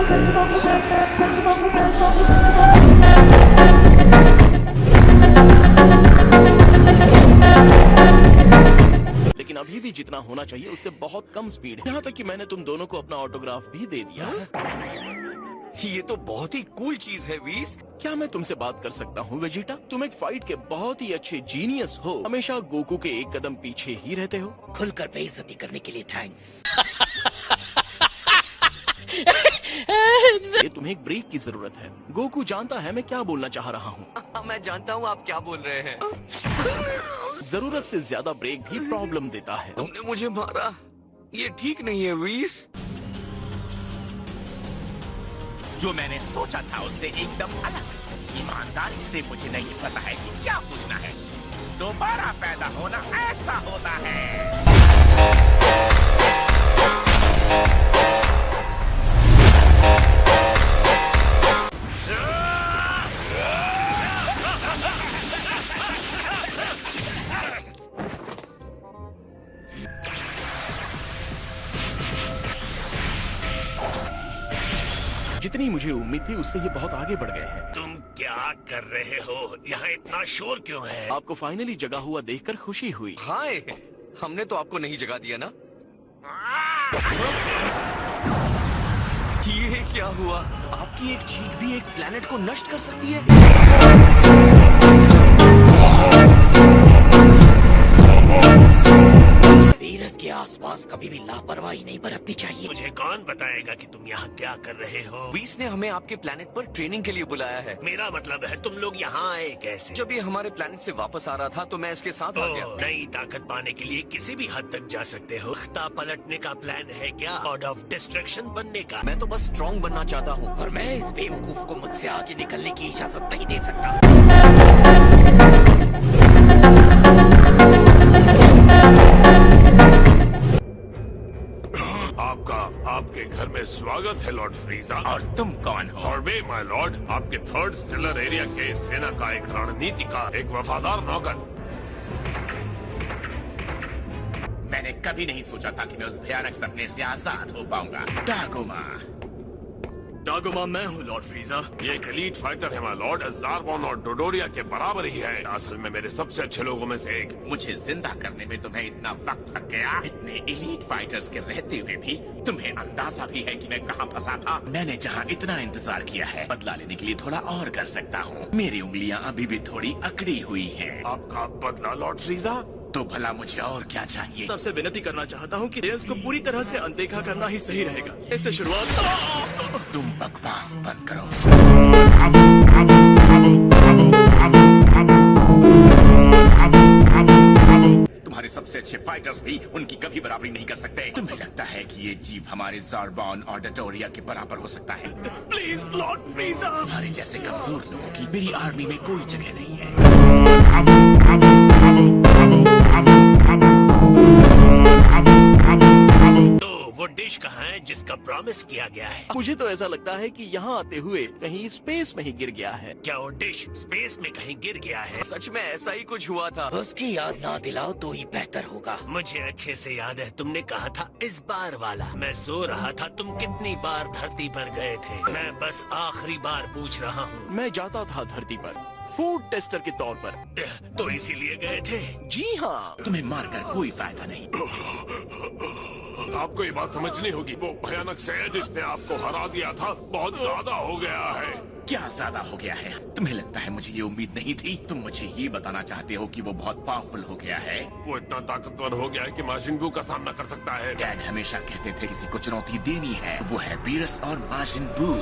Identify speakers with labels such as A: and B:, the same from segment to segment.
A: लेकिन अभी भी जितना होना चाहिए उससे बहुत कम स्पीड है। यहाँ तक कि मैंने तुम दोनों को अपना ऑटोग्राफ भी दे दिया।
B: ये तो बहुत ही कूल चीज है वीस।
A: क्या मैं तुमसे बात कर सकता हूँ वेजिटा? तुम एक फाइट के बहुत ही अच्छे जीनियस हो, हमेशा गोकू के एक कदम पीछे ही रहते हो।
C: खुलकर बेइज्जती करने के लिए थैंक्स।
A: ये तुम्हें एक ब्रेक की जरूरत है। गोकू जानता है मैं क्या बोलना चाह रहा हूँ।
B: मैं जानता हूँ आप क्या बोल रहे हैं।
A: जरूरत से ज्यादा ब्रेक भी प्रॉब्लम देता है।
B: तुमने मुझे मारा, ये ठीक नहीं है वीस।
D: जो मैंने सोचा था उससे एकदम अलग। ईमानदारी से मुझे नहीं पता है कि क्या सोचना है। दोबारा पैदा होना ऐसा होता है।
A: जितनी मुझे उम्मीद थी उससे ये बहुत आगे बढ़ गए हैं।
C: तुम क्या कर रहे हो? यहाँ इतना शोर क्यों है?
A: आपको फाइनली जगा हुआ देखकर खुशी हुई।
B: हाय, हमने तो आपको नहीं जगा दिया ना। ये क्या हुआ? आपकी एक चीख भी एक प्लेनेट को नष्ट कर सकती है।
C: वीरस के आसपास कभी भी लापरवाही नहीं बरतनी चाहिए। मुझे कौन बताएगा कि तुम यहाँ क्या कर रहे हो?
B: वीस ने हमें आपके प्लेनेट पर ट्रेनिंग के लिए बुलाया है।
C: मेरा मतलब है तुम लोग यहाँ आए कैसे?
B: जब ये हमारे प्लेनेट से वापस आ रहा था तो मैं इसके साथ आ गया।
C: नई ताकत पाने के लिए किसी भी हद तक जा सकते हो। तख्ता पलटने का प्लान है क्या? गॉड ऑफ डिस्ट्रक्शन बनने का?
B: मैं तो बस स्ट्रॉन्ग बनना चाहता हूँ।
C: और मैं इस बेवकूफ को मुझसे आगे निकलने की इजाजत नहीं दे सकता।
E: आपके घर में स्वागत है लॉर्ड फ्रीजा।
D: और तुम कौन हो?
E: सॉर्बे माय लॉर्ड, आपके थर्ड स्टेलर एरिया के सेना का एक रणनीतिकार, एक वफादार नौकर।
D: मैंने कभी नहीं सोचा था कि मैं उस भयानक सपने से आजाद हो पाऊंगा। डागोमा।
A: डागोमा मैं हूँ लॉर्ड फ्रीजा।
E: ये एक एलीट फाइटर है माय लॉर्ड, ज़ारबॉन और डोडोरिया के बराबर ही है। असल में मेरे सबसे अच्छे लोगों में से एक।
D: मुझे जिंदा करने में तुम्हें इतना वक्त लग गया। इतने एलीट फाइटर्स के रहते हुए भी तुम्हें अंदाजा भी है कि मैं कहाँ फंसा था। मैंने जहाँ इतना इंतजार किया है, बदला लेने के लिए थोड़ा और कर सकता हूँ। मेरी उंगलियाँ अभी भी थोड़ी अकड़ी हुई हैं।
E: आपका बदला लॉर्ड फ्रीजा?
D: तो भला मुझे और क्या चाहिए?
A: सबसे विनती करना चाहता हूँ कि जेम्स को पूरी तरह से अनदेखा करना ही सही रहेगा। इससे शुरुआत।
D: तुम बकवास बंद करो। तुम्हारे सबसे अच्छे फाइटर्स भी उनकी कभी बराबरी नहीं कर सकते। तुम्हें लगता है कि ये जीव हमारे ज़ारबॉन और डोडोरिया के बराबर हो सकता है?
A: Please Lord फ्रीजा।
D: तुम्हारे जैसे कमजोर लोगों की मेरी आर्मी में कोई जगह नहीं है।
C: वो डिश कहाँ है जिसका प्रॉमिस किया गया है?
A: मुझे तो ऐसा लगता है कि यहाँ आते हुए कहीं स्पेस में ही गिर गया है।
C: क्या वो डिश स्पेस में कहीं गिर गया है?
B: सच में ऐसा ही कुछ हुआ था।
C: उसकी याद ना दिलाओ तो ही बेहतर होगा। मुझे अच्छे से याद है, तुमने कहा था इस बार वाला। मैं सो रहा था, तुम कितनी बार धरती पर गए थे? मैं बस आखिरी बार पूछ रहा हूँ।
A: मैं जाता था धरती पर फूड टेस्टर के तौर पर।
C: तो इसीलिए गए थे?
A: जी हाँ।
D: तुम्हें मारकर कोई फायदा नहीं।
E: आपको ये बात समझनी होगी। वो भयानक शय जिसने आपको हरा दिया था बहुत ज्यादा हो गया है।
D: क्या ज्यादा हो गया है? तुम्हें लगता है मुझे ये उम्मीद नहीं थी? तुम मुझे ये बताना चाहते हो कि वो बहुत पावरफुल हो गया है?
E: वो इतना ताकतवर हो गया है कि माजिन बू का सामना कर सकता है।
D: डैड हमेशा कहते थे किसी को चुनौती देनी है, वो है बीरस और माजिन बू।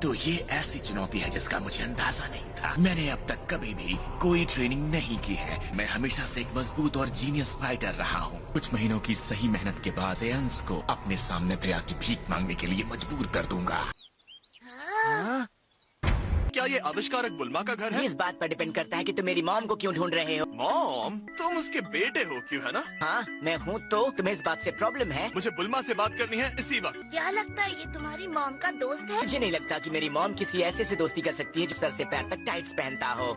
D: तो ये ऐसी चुनौती है जिसका मुझे अंदाजा नहीं था। मैंने अब तक कभी भी कोई ट्रेनिंग नहीं की है। मैं हमेशा से एक मजबूत और जीनियस फाइटर रहा हूँ। कुछ महीनों की सही मेहनत के बाद एंस को अपने सामने थे आके भीख मांगने के लिए मजबूर कर दूंगा।
A: क्या ये आविष्कारक बुल्मा का घर है?
F: इस बात पर डिपेंड करता है कि तुम मेरी मॉम को क्यों ढूंढ रहे हो।
A: मॉम? तुम उसके बेटे हो क्यों, है ना?
F: हाँ मैं हूँ। तो तुम्हें इस बात से प्रॉब्लम है?
A: मुझे बुल्मा से बात करनी है इसी वक्त।
G: क्या लगता है ये तुम्हारी मॉम का दोस्त है?
F: मुझे नहीं लगता कि मेरी मॉम किसी ऐसे से दोस्ती कर सकती है जो सर से पैर तक टाइट्स पहनता हो।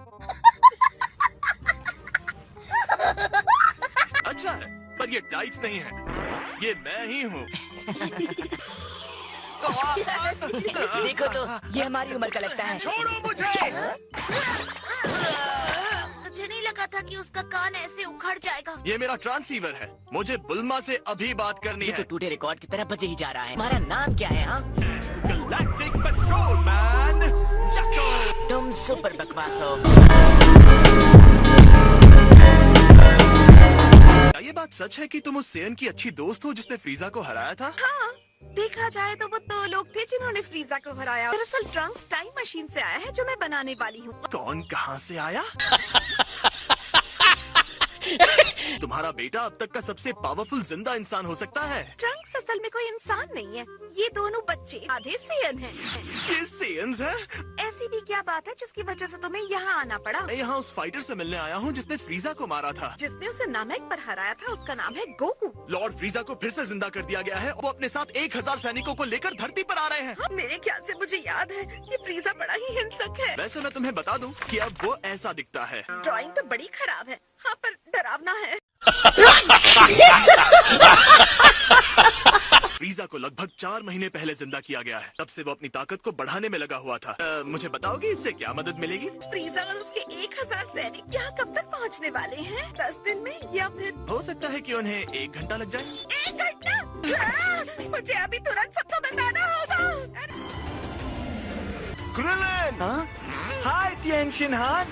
B: ये टाइट्स नहीं है, ये मैं ही हूँ।
F: देखो तो ये हमारी उम्र का लगता है।
B: छोड़ो मुझे।
G: मुझे नहीं लगा था कि उसका कान ऐसे उखड़ जाएगा।
B: ये मेरा ट्रांसीवर है, मुझे बुल्मा से अभी बात करनी
F: ये तो
B: है।
F: टूटे रिकॉर्ड की तरह बजे ही जा रहा है। हमारा नाम क्या है? हाँ,
B: गैलेक्टिक पेट्रोलमैन जैको।
F: तुम सुपर बकवास हो।
B: क्या ये बात सच है कि तुम उस सेयन की अच्छी दोस्त हो जिसने फ्रीजा को हराया था?
H: हाँ, देखा जाए तो वो 2 लोग थे जिन्होंने फ्रीजा को हराया। दरअसल ट्रंक्स टाइम मशीन से आया है जो मैं बनाने वाली हूँ।
B: कौन कहाँ से आया? तुम्हारा बेटा अब तक का सबसे पावरफुल जिंदा इंसान हो सकता है।
H: ट्रंक्स असल में कोई इंसान नहीं है, ये दोनों बच्चे आधे सेयन हैं।
B: ये सेयन्स हैं?
H: ऐसी भी क्या बात है जिसकी वजह से तुम्हें यहाँ आना पड़ा?
B: मैं यहाँ उस फाइटर से मिलने आया हूँ जिसने फ्रीजा को मारा था।
H: जिसने उसे नामेक पर हराया था उसका नाम है गोकू।
B: लॉर्ड फ्रीजा को फिर से जिंदा कर दिया गया है। वो अपने साथ 1000 सैनिकों को लेकर धरती पर आ रहे हैं।
H: मेरे ख्याल से मुझे याद है कि फ्रीजा बड़ा ही हिंसक है।
B: वैसे मैं तुम्हें बता दूं कि अब वो ऐसा दिखता है।
H: ड्राइंग तो बड़ी खराब है, हाँ, पर डरावना है।
B: फ्रीजा को लगभग 4 महीने पहले जिंदा किया गया है। तब से वो अपनी ताकत को बढ़ाने में लगा हुआ था। मुझे बताओगे इससे क्या मदद मिलेगी?
H: फ्रीजा और उसके 1000 सैनिक यहाँ कब तक पहुँचने वाले हैं? 10 दिन में या फिर
B: हो सकता है कि उन्हें 1 घंटा लग जाए।
H: 1 घंटा? हाँ, मुझे अभी तुरंत सबको बताना होगा।
I: क्रिलिन! हाय तिएनशिन हान!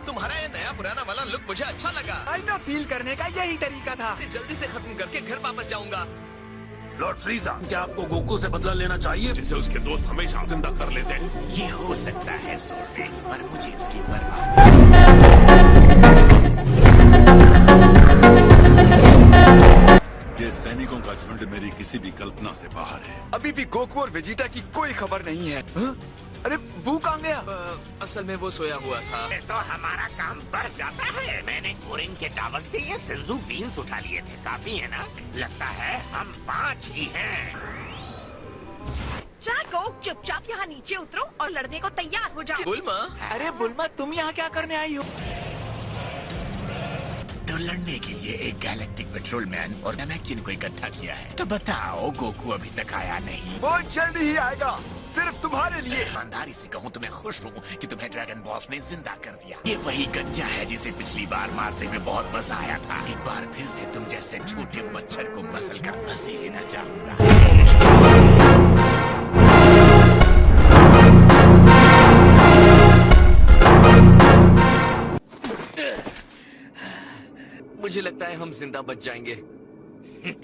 B: तुम्हारा ये नया पुराना वाला लुक मुझे अच्छा लगा।
I: फाइटर फील करने का यही तरीका था।
B: जल्दी से खत्म करके घर वापस जाऊंगा।
E: लॉर्ड फ्रीजा, क्या आपको गोकू से बदला लेना चाहिए जिसे उसके दोस्त हमेशा जिंदा कर लेते हैं?
D: ये हो सकता है सोर्बे, पर मुझे इसकी परवाह नहीं।
J: ये सैनिकों का झुंड मेरी किसी भी कल्पना से बाहर है।
I: अभी भी गोकू और वेजिटा की कोई खबर नहीं है। हाँ? अरे बू कहाँ गया?
B: असल में वो सोया हुआ था।
C: तो हमारा काम बढ़ जाता है। मैंने कोरिन के टावर से ये सिंजू बीन्स उठा लिए थे। काफी है ना? लगता है हम 5 ही हैं।
H: जैको, चुपचाप यहाँ नीचे उतरो और लड़ने को तैयार हो जाओ।
B: बुल्मा,
I: अरे बुल्मा, तुम यहाँ क्या करने आई हो?
D: तो लड़ने के लिए एक गैलेक्टिक पेट्रोलमैन और नमैकिन को इकट्ठा किया है। तो बताओ, गोकू अभी तक आया नहीं।
I: बहुत जल्द ही आएगा, सिर्फ तुम्हारे लिए।
D: ईमानदारी से कहूँ तो मैं खुश हूँ कि तुम्हें ड्रैगन बॉस ने जिंदा कर दिया। ये वही गंजा है जिसे पिछली बार मारते हुए बहुत मजा आया था। एक बार फिर से तुम जैसे छोटे मच्छर को मसल कर मजे लेना चाहूंगा।
B: मुझे लगता है हम जिंदा बच जाएंगे।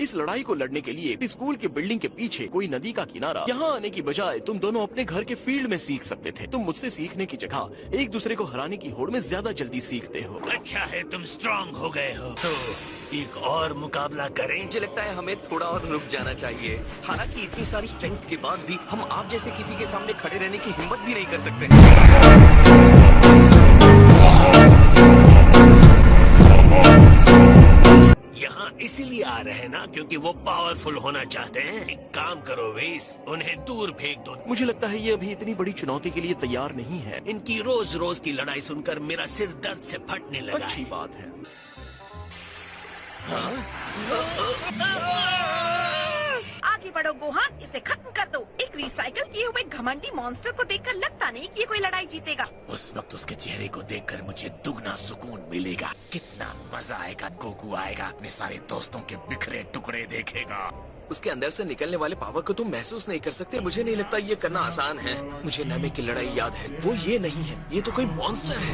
B: इस लड़ाई को लड़ने के लिए स्कूल के बिल्डिंग के पीछे कोई नदी का किनारा, यहाँ आने की बजाय तुम दोनों अपने घर के फील्ड में सीख सकते थे। तुम मुझसे सीखने की जगह एक दूसरे को हराने की होड़ में ज्यादा जल्दी सीखते हो।
C: अच्छा है तुम स्ट्रांग हो गए हो, तो एक और मुकाबला करें?
B: मुझे लगता है हमें थोड़ा और रुक जाना चाहिए। हालांकि इतनी सारी स्ट्रेंथ के बाद भी हम आप जैसे किसी के सामने खड़े रहने की हिम्मत भी नहीं कर सकते।
C: यहाँ इसीलिए आ रहे हैं ना क्योंकि वो पावरफुल होना चाहते हैं। एक काम करो वेस, उन्हें दूर फेंक दो।
A: मुझे लगता है ये अभी इतनी बड़ी चुनौती के लिए तैयार नहीं है।
C: इनकी रोज रोज की लड़ाई सुनकर मेरा सिर दर्द से फटने लगा
A: अच्छी
C: है।
A: बात है।
H: आगे बढ़ो गोहान, इसे खत्म कर दो। एक रिसाइकल किए हुए घमंडी मॉन्स्टर को देखकर लगता नहीं कि ये कोई लड़ाई जीतेगा।
D: उस वक्त उसके चेहरे को देखकर मुझे दुगना सुकून मिलेगा। कितना मजा आएगा। गोकू आएगा, अपने सारे दोस्तों के बिखरे टुकड़े देखेगा।
B: उसके अंदर से निकलने वाले पावर को तुम महसूस नहीं कर सकते। मुझे नहीं लगता ये करना आसान है। मुझे नामे की लड़ाई याद है, वो ये नहीं है, ये तो कोई मॉन्स्टर है।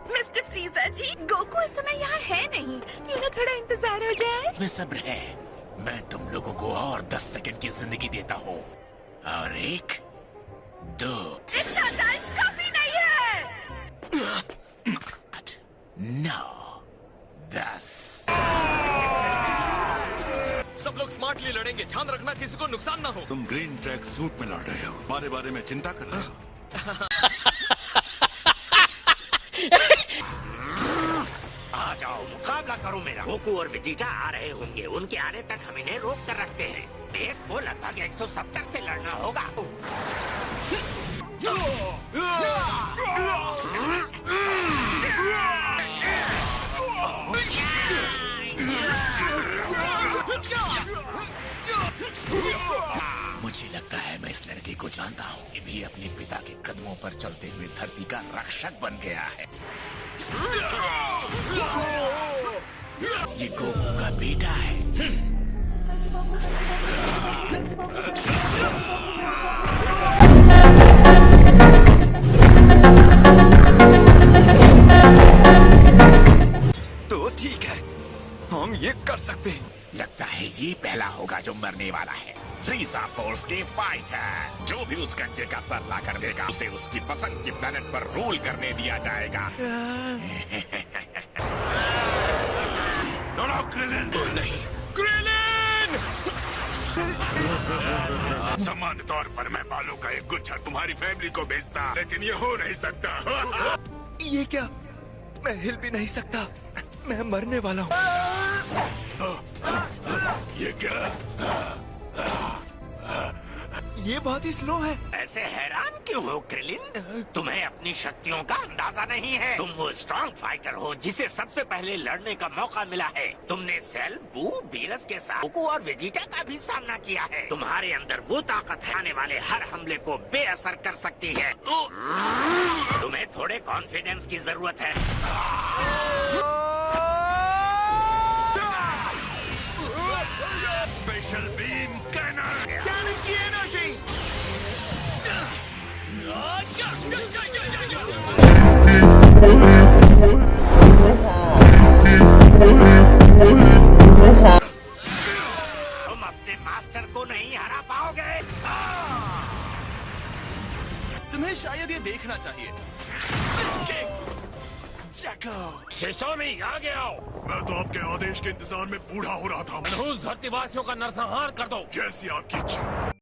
H: मिस्टर फ्रीजा जी, गोकू इस समय यहाँ है नहीं, क्यों ना थोड़ा इंतजार हो जाए?
D: में सब्र है। मैं तुम लोगों को और 10 सेकंड की जिंदगी देता हूँ। और 1, 2,
H: इतना टाइम काफी नहीं है।
D: 8, 9, 10।
B: सब लोग स्मार्टली लड़ेंगे, ध्यान रखना किसी को नुकसान ना हो।
J: तुम ग्रीन ट्रैक सूट में लड़ रहे हो, हमारे बारे में चिंता कर रहे हो।
C: आ जाओ, मुकाबला करो मेरा। गोकू और वेजिटा आ रहे होंगे, उनके आने तक हम इन्हें रोक कर रखते हैं। एक को लगभग 170 से लड़ना होगा।
D: मुझे लगता है मैं इस लड़के को जानता हूँ। ये भी अपने पिता के कदमों पर चलते हुए धरती का रक्षक बन गया है। ये गोकू का बेटा है।
I: तो ठीक है, हम ये कर सकते हैं।
D: लगता है ये पहला होगा जो मरने वाला है। फ्रीजा फोर्स के फाइटर्स, जो भी उस गंजे का सर ला कर देगा उसे उसकी पसंद की प्लेनेट पर रूल करने दिया जाएगा।
J: दौड़ाओ क्रिलिन।
D: नहीं,
E: क्रिलिन!
J: सामान्य तौर पर मैं बालों का एक गुच्छा तुम्हारी फैमिली को भेजता, लेकिन ये हो नहीं सकता।
I: ये क्या? मैं हिल भी नहीं सकता। मैं मरने वाला हूँ।
J: ये क्या?
I: ये बहुत ही स्लो है।
C: ऐसे हैरान क्यों हो क्रिलिन? तुम्हें अपनी शक्तियों का अंदाजा नहीं है। तुम वो स्ट्रॉन्ग फाइटर हो जिसे सबसे पहले लड़ने का मौका मिला है। तुमने सेल, बू, बीरस के साथ गोकू और वेजिटा का भी सामना किया है। तुम्हारे अंदर वो ताकत है आने वाले हर हमले को बेअसर कर सकती है। तुम्हें थोड़े कॉन्फिडेंस की जरूरत है।
J: Special beam cannon.
C: तुम अपने मास्टर को नहीं हरा पाओगे।
A: तुम्हें शायद ये देखना चाहिए।
E: शिशोमी, आगे आओ।
J: मैं तो आपके आदेश के इंतजार में बूढ़ा हो रहा था।
E: मनहूस धरतीवासियों का नरसंहार कर दो।
J: जैसी आपकी इच्छा।